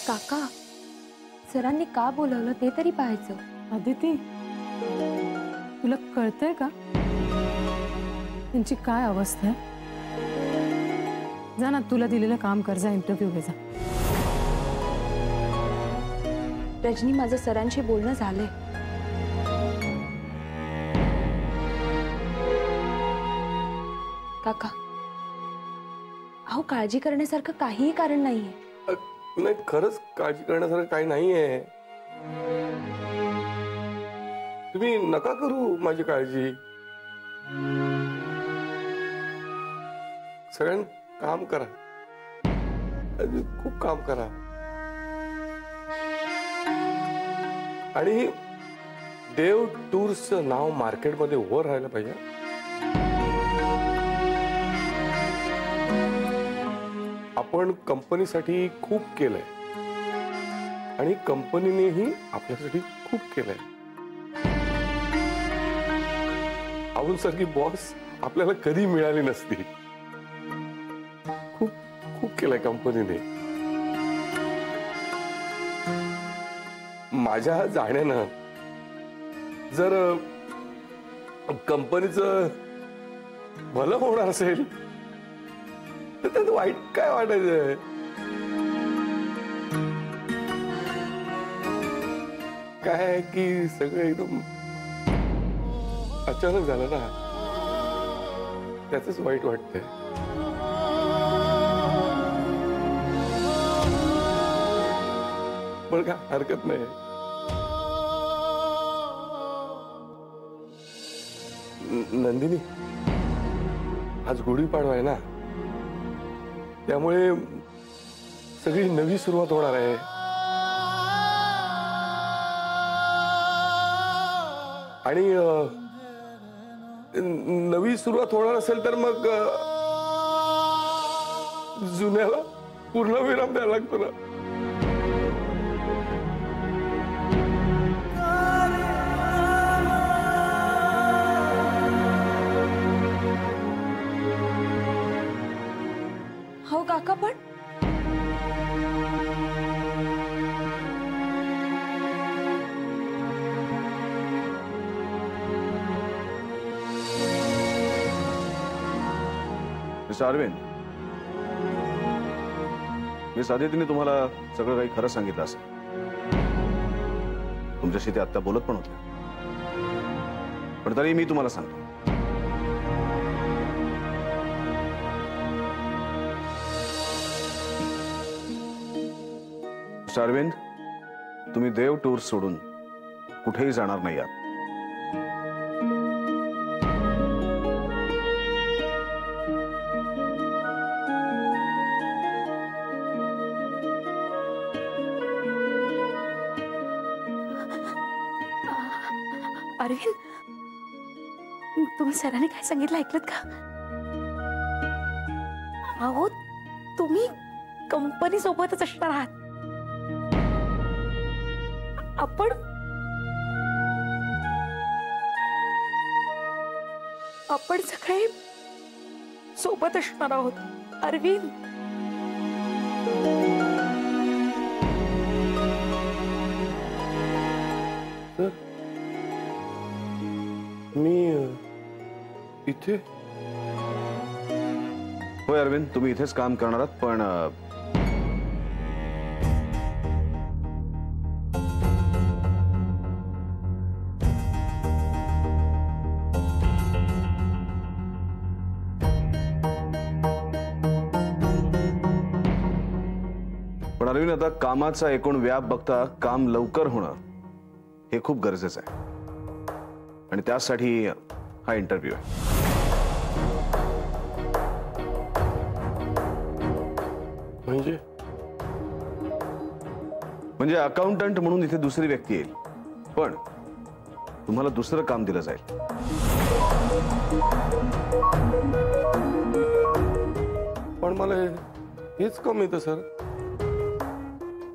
काका, सरांनी का बोलवलं ते तरी पाहायचं. अदिती, तुला कळतंय का त्यांची काय अवस्था आहे? जा ना, तुला दिलेलं काम कर, जा इंटरव्ह्यू घे जा. रजनी, माझं सरांशी बोलणं झालंय. काका, अहो काळजी करण्यासारखं काहीही कारण नाहीये. नाही, खरंच काळजी करण्यासारखं काही नाहीये. तुम्ही नका करू माझी काळजी. सगळ्यांनी काम करा, खूप काम करा. आणि देव टूर्सचं नाव मार्केटमध्ये वर राहायला पाहिजे. आपण कंपनीसाठी खूप केलंय आणि कंपनीनेही आपल्यासाठी खूप केलंय. सारखी बॉस आपल्याला कधी मिळाली नसती. खूप खूप केलंय कंपनीने. माझ्या जाण्यानं जर कंपनीचं भलं होणार असेल तर त्यात वाईट काय वाटायचंय. काय की सगळं एकदम अचानक झालं ना, त्याच वाईट वाटतंय. पण काय हरकत नाही. नंदिनी, आज गुढीपाडवा आहे ना, त्यामुळे सगळी नवी सुरुवात होणार आहे. आणि नवी सुरुवात होणार असेल तर मग जुन्याला पूर्ण विराम द्यायला लागतो ना. हो काका, पण मिस्टर अरविंद, मिस आदितीने तुम्हाला सगळं काही खरं सांगितलं असेल. तुमच्याशी ते आत्ता बोलत पण होते. पण तरी मी तुम्हाला सांगतो, मिस्टर अरविंद, तुम्ही देव टूर्स सोडून कुठेही जाणार नाही आहात. अरविंद, तुम्ही सरांनी काय सांगितलं ऐकलत का? अहो, तुम्ही कंपनी सोबतच असणार आहात. आपण सगळे सोबत असणार आहोत अरविंद. मी इथे? होय अरविंद, तुम्ही इथेच काम करणार आहात. पण अरविंद, आता कामाचा एकूण व्याप बघता काम लवकर होणं हे खूप गरजेचं आहे. आणि त्यासाठी हा इंटरव्ह्यू आहे. म्हणजे अकाउंटंट म्हणून इथे दुसरी व्यक्ती येईल, पण तुम्हाला दुसरं काम दिलं जाईल. पण मला हेच काम येतं सर.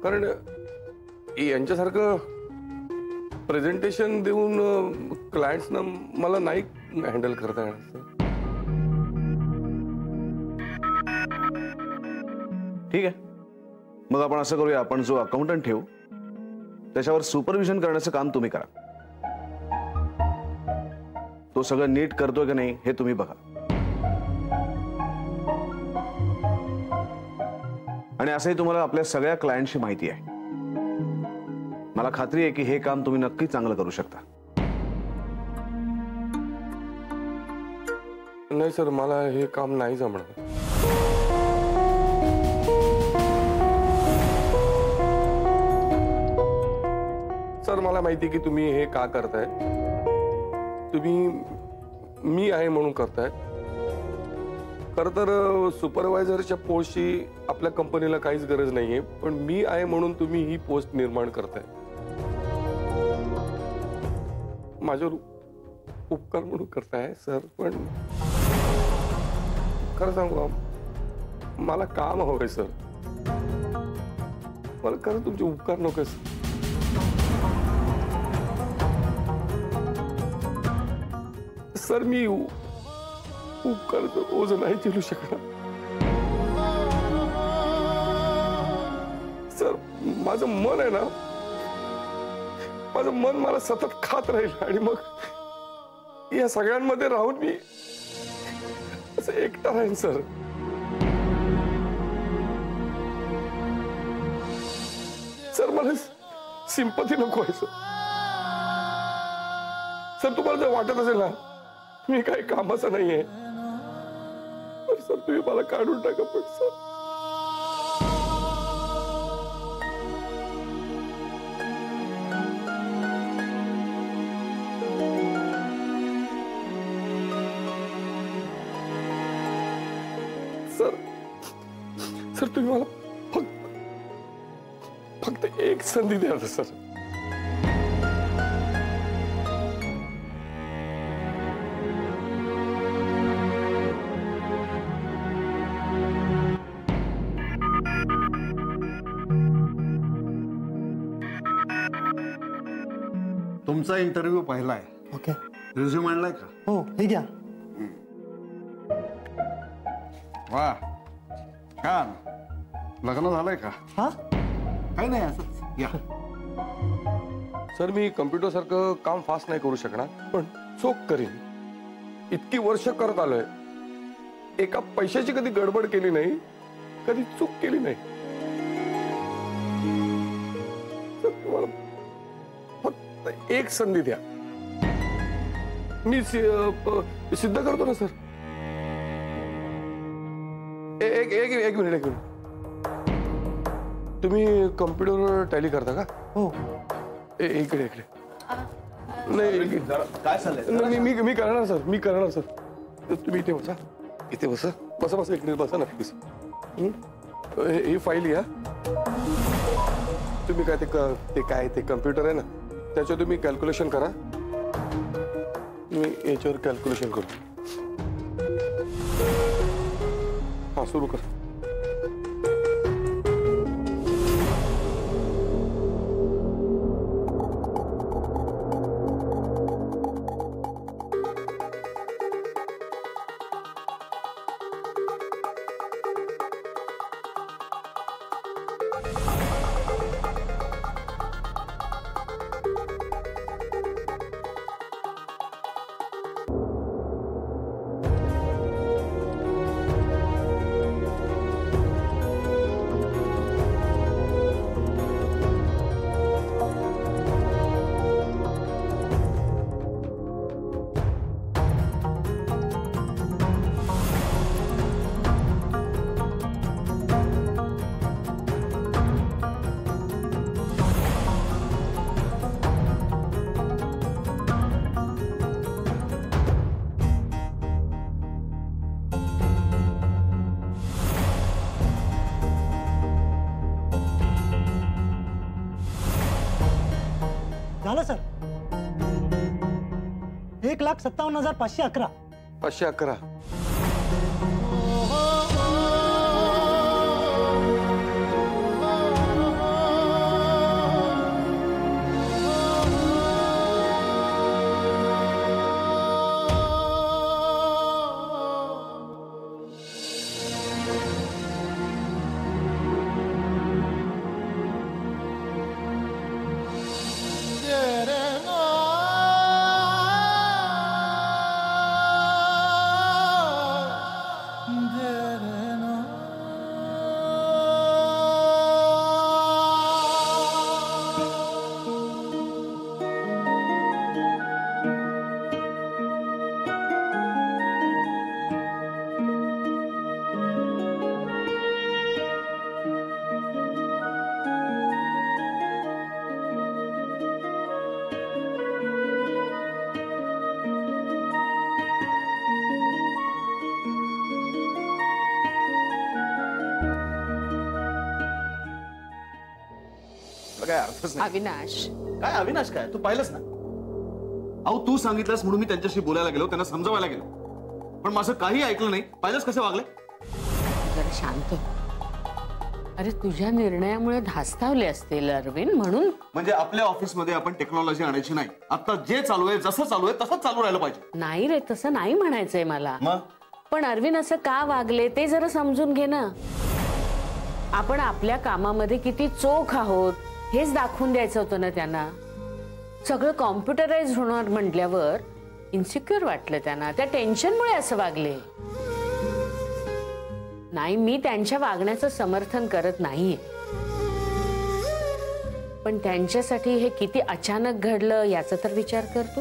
कारण यांच्यासारखं प्रेझेंटेशन देऊन क्लायंट्सना मला नाही हँडल करता येणार. ठीक आहे, मग आपण असं करूया, आपण जो अकाउंटंट ठेवू त्याच्यावर सुपरविजन करण्याचं काम तुम्ही करा. तो सगळं नीट करतोय का नाही हे तुम्ही बघा. आणि असंही तुम्हाला आपल्या सगळ्या क्लायंटची माहिती आहे. मला खात्री आहे की हे काम तुम्ही नक्की चांगलं करू शकता. नाही सर, मला हे काम नाही जमणार. सर मला माहिती की तुम्ही हे का करताय. तुम्ही मी आहे म्हणून करताय. खरं तर सुपरवायझरच्या पोस्टची आपल्या कंपनीला काहीच गरज नाहीये, पण मी आहे म्हणून तुम्ही ही पोस्ट निर्माण करताय. माझ्यावर उपकार म्हणून करताय सर, पण खरं सांगू मला काम हवंय सर. मला खरं तुमचे उपकार नको सर. सर मी उपकार ओझ नाही झेलू शकणार सर. माझं मन आहे ना, माझं मन मला सतत खात राहील आणि मग या सगळ्यांमध्ये राहून मी असं एकटा राहीन सर. सर मला सिंपती नको आहे सर. सर तुम्हाला जर वाटत असेल ना मी काही कामाचं नाहीये तर सर तुम्ही मला काढून टाका, पण सर सर सर तुम्ही मला फक्त एक संधी द्या सर. तुमचा इंटरव्ह्यू पाहिलाय. ओके. रिझ्यूम आणलाय का? हो, हे घ्या. वा, छान. लग्न झालंय का? हा, काही नाही, असंच या. सर मी कम्प्युटर सारखं काम फास्ट नाही करू शकणार, पण चोख करीन. इतकी वर्ष करत आलोय. एका पैशाची कधी गडबड केली नाही, कधी चूक केली नाही. सर तुम्हाला फक्त एक संधी द्या. मी सिद्ध करतो ना सर. एक मिनिट. तुम्ही कम्प्युटरवर टॅली करता का? हो. इकडे नाही, काय चाललंय? मी करणार सर. मी करणार सर. तुम्ही इथे बसा. इथे बसा. बसा एक मिनिट बसा ना प्लीज. ही फाईल या. तुम्ही काय ते कम्प्युटर आहे ना, त्याच्यावर तुम्ही कॅल्क्युलेशन करा. मी याच्यावर कॅल्क्युलेशन करतो. हा सुरू कर. झालं सर. 1,57,511. 511. त्याला काय अर्थच नाही. अविनाश, काय अविनाश काय, तू पाहिलंस ना. अहो तू सांगितलंस म्हणून मी त्यांच्याशी बोलायला गेलो, त्यांना समजावायला गेलो, पण माझं काही ऐकलं नाही. पाहिलंस कसे वागले. जरा शांत हो. अरे तुझ्या निर्णयामुळे धास्तावले असतील अरविंद, म्हणून. म्हणजे आपल्या ऑफिसमध्ये आपण टेक्नॉलॉजी आणायची नाही. आता जे चालू आहे, जसं चालू आहे तसंच चालू राहिलं पाहिजे. नाही रे, तसं नाही म्हणायचंय मला. मग पण अरविंद असं का वागले ते जरा समजून घे ना. आपण आपल्या कामामध्ये किती चोख आहोत हेच दाखवून द्यायचं होतं ना त्यांना. सगळं कॉम्प्युटराइज होणार म्हटल्यावर इन्सिक्युअर वाटलं त्यांना. त्या टेन्शनमुळे असं वागले. नाही, मी त्यांच्या वागण्याचं समर्थन करत नाहीये, पण त्यांच्यासाठी हे किती अचानक घडलं याचा तर विचार करतो.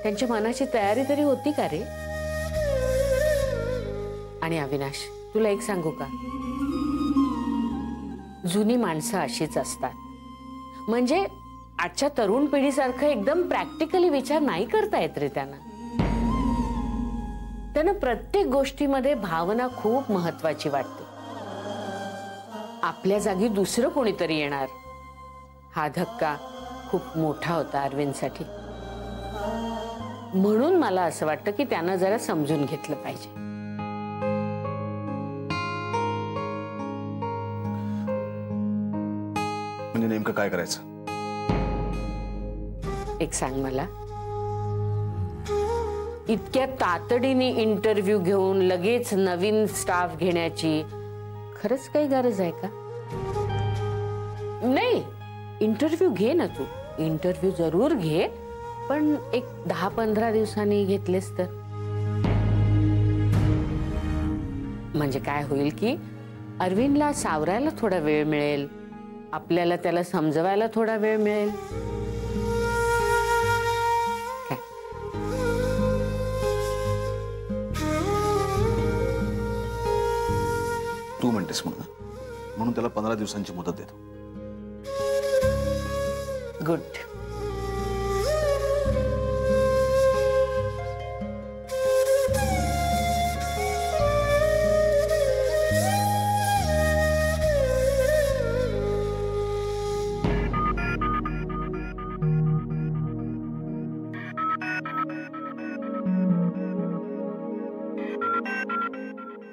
त्यांच्या मनाची तयारी तरी होती का रे. आणि अविनाश, तुला एक सांगू का, जुनी माणसं अशीच असतात. म्हणजे आजच्या तरुण पिढीसारखं एकदम प्रॅक्टिकली विचार नाही करता येत रे त्यांना. त्यांना प्रत्येक गोष्टीमध्ये भावना खूप महत्वाची वाटते. आपल्या जागी दुसरं कोणीतरी येणार हा धक्का खूप मोठा होता अरविंदसाठी. म्हणून मला असं वाटतं की त्यांना जरा समजून घेतलं पाहिजे. म्हणजे नेमकं काय करायचं एक सांग मला. इतक्या तातडीने इंटरव्ह्यू घेऊन लगेच नवीन स्टाफ घेण्याची खरंच काही गरज आहे का. नाही, इंटरव्ह्यू घे ना तू, इंटरव्ह्यू जरूर घे, पण एक 10-15 दिवसांनी घेतलेस तर. म्हणजे काय होईल की अरविंदला सावरायला थोडा वेळ मिळेल, आपल्याला त्याला समजवायला थोडा वेळ मिळेल. तू म्हणतेस म्हणून त्याला 15 दिवसांची मुदत देतो. गुड.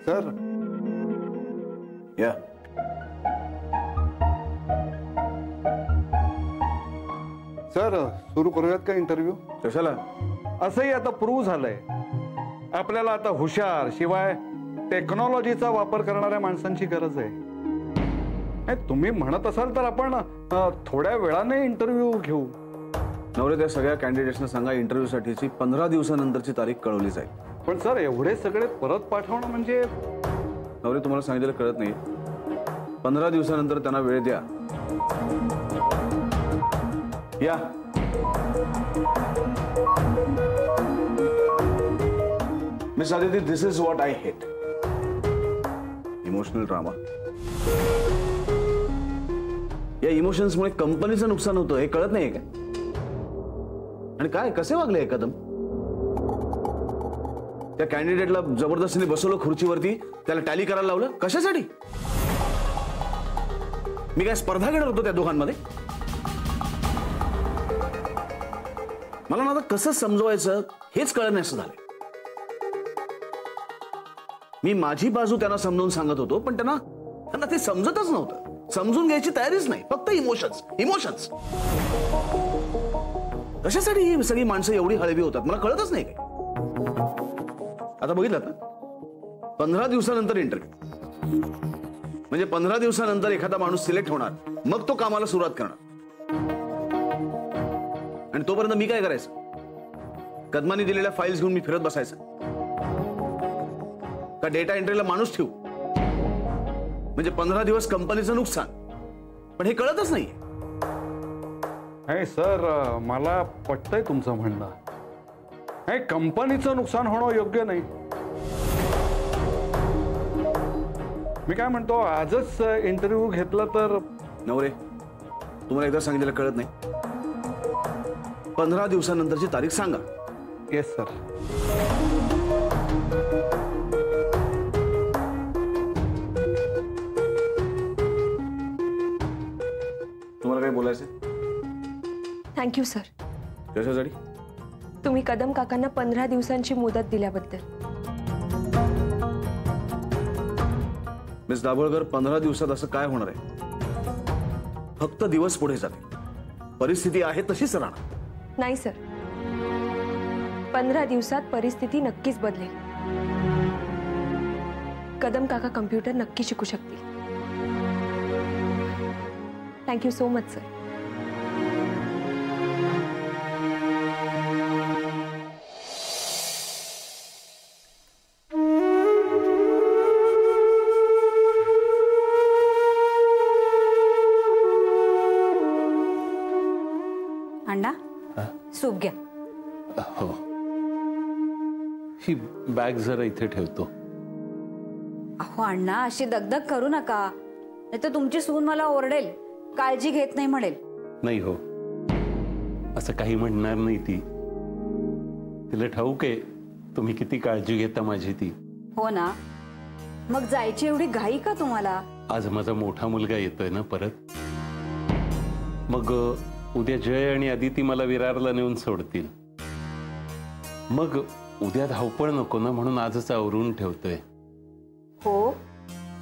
सर या सर, सुरू करूयात का इंटरव्ह्यू. कशाला. असंही आता प्रूव्ह झालंय आपल्याला आता हुशार शिवाय टेक्नॉलॉजीचा वापर करणाऱ्या माणसांची गरज आहे. तुम्ही म्हणत असाल तर आपण थोड्या वेळाने इंटरव्ह्यू घेऊ. नवरे, त्या सगळ्या कॅन्डिडेट्सना सांगा इंटरव्ह्यू साठीची 15 दिवसानंतरची तारीख कळवली जाईल. पण सर, एवढे सगळे परत पाठवणं म्हणजे. नवरे, तुम्हाला सांगितलेलं कळत नाही. 15 दिवसानंतर त्यांना वेळ द्या. या. Miss Aditi, this is what I hate. Emotional drama. या इमोशन्समुळे कंपनीचं नुकसान होतं हे कळत नाहीये का. आणि काय कसे वागले एकदम. त्या कॅन्डिडेटला जबरदस्तीने बसवलं खुर्चीवरती, त्याला टॅली करायला लावलं. कशासाठी. मी काय स्पर्धा घेणार होतो त्या दोघांमध्ये. मला ना आता कसं समजवायचं हेच कळत नाही असं झालंय. मी माझी बाजू त्यांना समजावून सांगत होतो, पण त्यांना ते समजतच नव्हतं. समजून घ्यायची तयारीच नाही, फक्त इमोशन्स इमोशन्स. कशासाठी ही सगळी माणसं एवढी हळवी होतात मला कळतच नाही काय. आता बघितलं ना, 15 दिवसानंतर इंटरव्ह्यू म्हणजे 15 दिवसानंतर एखादा माणूस सिलेक्ट होणार, मग तो कामाला सुरुवात करणार. आणि तोपर्यंत मी काय करायचं. कदमानी दिलेल्या फाईल्स घेऊन मी फिरत बसायचं का डेटा एंट्रीला माणूस ठेवू. म्हणजे 15 दिवस कंपनीचं नुकसान, पण हे कळतच नाही. सर, मला पटतंय तुमचं म्हणणं. कंपनीचं नुकसान होणं योग्य नाही. मी काय म्हणतो, आजच इंटरव्ह्यू घेतला तर. नवरे, तुम्हाला एकदा सांगितलेलं कळत नाही. 15 दिवसानंतरची तारीख सांगा. Yes sir. बोलायचं? Thank you sir. कशासाठी? तुम्ही कदम काकांना 15 दिवसांची मुदत दिल्याबद्दल. मिस दाभोळकर, 15 दिवसात असं काय होणार आहे? फक्त दिवस पुढे जातील, परिस्थिती आहे तशीच राहणार. नाही सर, 15 दिवसात परिस्थिती नक्कीच बदलेल. कदम काका कम्प्युटर नक्की शिकू शकतील. Thank you so much sir. अण्णा, सूप घ्या. हो, ही बॅग जरा इथे ठेवतो. अहो अण्णा, अशी दगदग करू नका, नाही तर तुमची सून मला ओरडेल, काळजी घेत नाही म्हणेल. नाही हो, असं काही म्हणणार नाही ती. तिला ठाऊक आहे तुम्ही किती काळजी घेता माझी ती. हो ना, मग जायची एवढी घाई का तुम्हाला? आज माझा मोठा मुलगा येतोय ना परत. मग उद्या जय आणि आदिती मला विरारला नेऊन सोडतील. मग उद्या धावपळ नको ना, म्हणून आजच आवरून ठेवतोय. हो,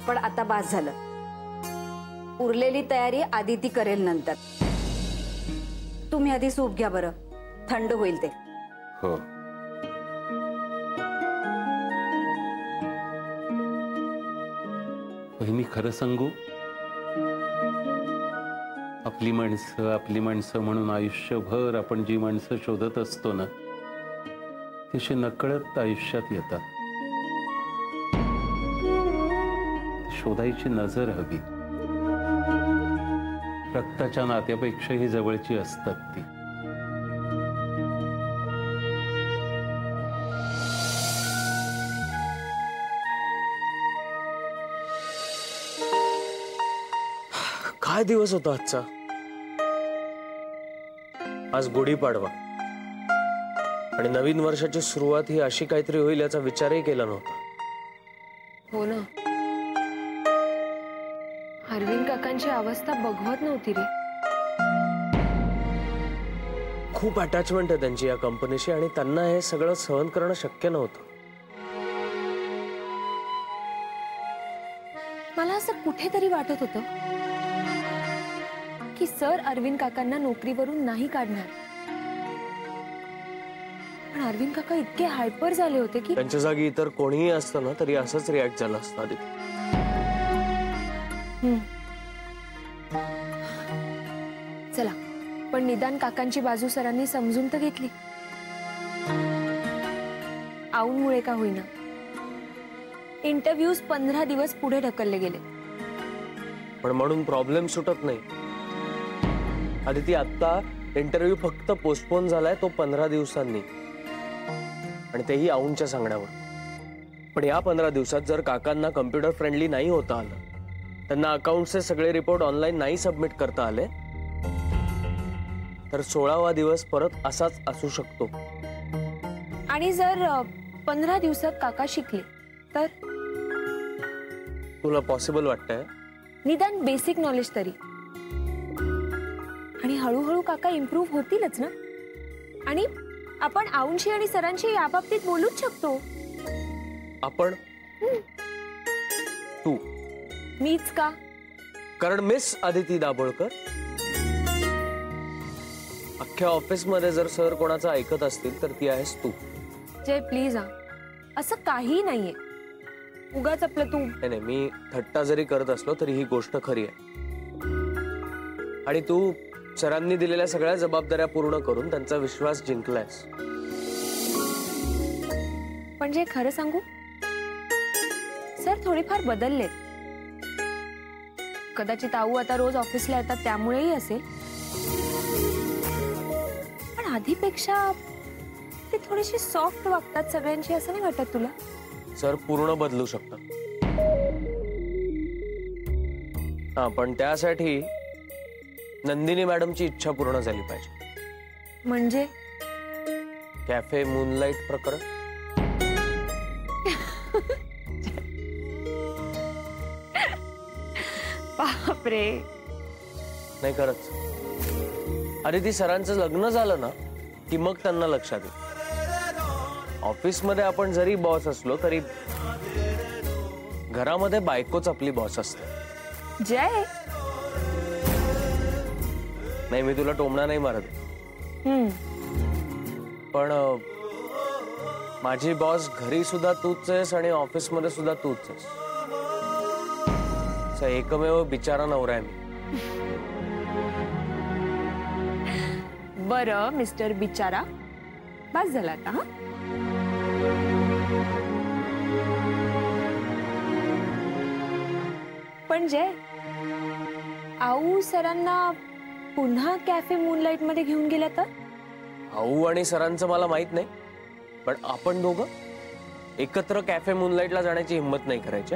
पण आता बास झालं. उरलेली तयारी आदिती करेल नंतर. तुम्ही आधी सूप घ्या बरं, थंड होईल ते. हो. बहिणी, खरं सांगू, आपली माणसं म्हणून आयुष्यभर आपण जी माणसं शोधत असतो ना, तशी नकळत आयुष्यात येतात. शोधायची नजर हवी. रक्ताच्या नात्यापेक्षाही जवळची असतात ती. काय दिवस होता आजचा. आज गुढीपाडवा आणि नवीन वर्षाची सुरुवात ही अशी काहीतरी होईल याचा विचारही केला नव्हता. हो ना, अरविंद काकांची अवस्था बघवत नव्हती रे. खूप अटॅचमेंट आहे त्यांची या कंपनीशी आणि त्यांना हे सगळं सहन करणं शक्य नव्हतं. मला असं कुठेतरी वाटत होतं की सर अरविंद काकांना नोकरीवरून नाही काढणार, पण अरविंद काका इतके हायपर झाले होते की त्यांच्या जागी इतर कोणीही असतं ना तरी असंच रिॲक्ट झालं असतं आधी. चला, पण निदान काकांची बाजू सरांनी समजून तर घेतली. आऊंमुळे का होईना इंटरव्ह्यूज 15 दिवस पुढे ढकलले गेले. पण म्हणून प्रॉब्लेम सुटत नाही. आदिती, आता इंटरव्ह्यू फक्त पोस्टपोन झालाय, तो 15 दिवसांनी, आणि तेही आऊंच्या सांगण्यावर. पण या 15 दिवसात जर काकांना कम्प्युटर फ्रेंडली नाही होता आलं, त्यांना अकाउंटचे सगळे रिपोर्ट ऑनलाईन नाही सबमिट करता आले, तर 16वा दिवस परत असाच असू शकतो. आणि जर 15 दिवसात काका शिकले तर? तुला पॉसिबल वाटतंय? निदान बेसिक नॉलेज तरी. आणि हळूहळू काका इम्प्रूव्ह होतीलच ना. आणि आपण आऊंशी आणि सरांशी याबाबतीत बोलूच शकतो. आपण? तू? मीच का? कारण मिस आदिती दाभोळकर, अख्ख्या ऑफिसमध्ये जर सर कोणाचं ऐकत असतील तर ती आहेस तू. जय प्लीज, असं काही नाहीये. उगाच आपलं तू. नाही, मी थट्टा जरी करत असलो तरी ही गोष्ट खरी आहे. आणि तू सरांनी दिलेल्या सगळ्या जबाबदाऱ्या पूर्ण करून त्यांचा विश्वास जिंकलायस. पण जे खरं सांगू, सर थोडेफार बदलले. कदाचित आऊ आता रोज ऑफिसला येतात त्यामुळेही असेल, पण आधीपेक्षा ते थोडेसे सॉफ्ट वागतात सगळ्यांशी, असं नाही वाटत तुला? सर पूर्ण बदलू शकतात. हा, पण त्यासाठी नंदिनी मॅडमची इच्छा पूर्ण झाली पाहिजे. म्हणजे? कॅफे मूनलाईट प्रकरण. बापरे. नाही, खरंच अरे ती सरांचं लग्न झालं ना की मग त्यांना लक्षात येईल. ऑफिसमध्ये आपण जरी बॉस असलो तरी घरामध्ये बायकोच आपली बॉस असते. जय. नाही, मी तुला टोमणा नाही मारत, पण माझी बॉस घरी सुद्धा तूच आहेस आणि ऑफिसमध्ये सुद्धा तूच आहेस. असा एकमेव बिचारा नवरा आहे मी. बरं मिस्टर बिचारा, बस झाला आता. हा, पण जय, आऊ सरांना पुन्हा कॅफे मूनलाईट मध्ये घेऊन गेला तर? आऊ आणि सरांचं मला माहित नाही, पण आपण दोघं एकत्र कॅफे मूनलाईटला जाण्याची हिंमत नाही करायची.